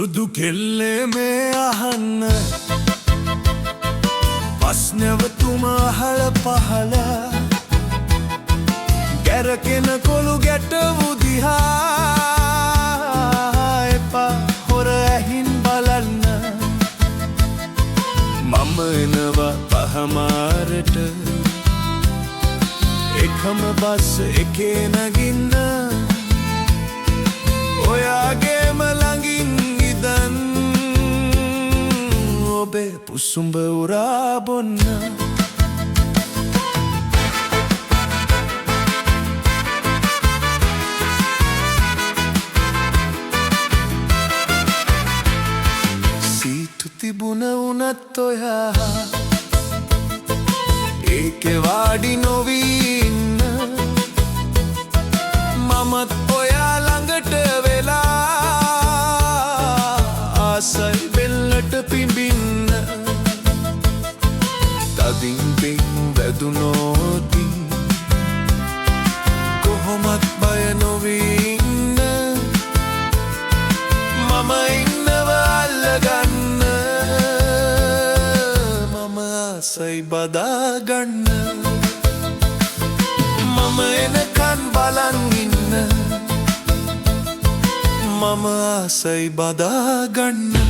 සුදු කෙල්ලේ මේ අහන්න පස්නැවතුම අහල පහල ගැරකෙන කොළු ගැටවු දිහා එපා හොර ඇහින් බලන්න මම එනවා පහමාරට එකම බස් එකේ නගින්න ඔයාගේම ළඟින් ඉදන් ඔබේ පුසුඹ උරා බොන්න සීතු තිබුණ උනත් ඔයා ඒකෙ වාඩි නොවී ඉන්න මමත් ඔයා ළඟට වෙලා ආසයි බෙල්ලට පිඹින්න තදින් පින් වැදුනෝති කොහොමත් බය නොවී ඉන්න මම ඉන්නව අල්ලගන්න මම ආසයි බදාගන්න මම එනකන් බලන් ඉන්න මම ආසයි බදාගන්න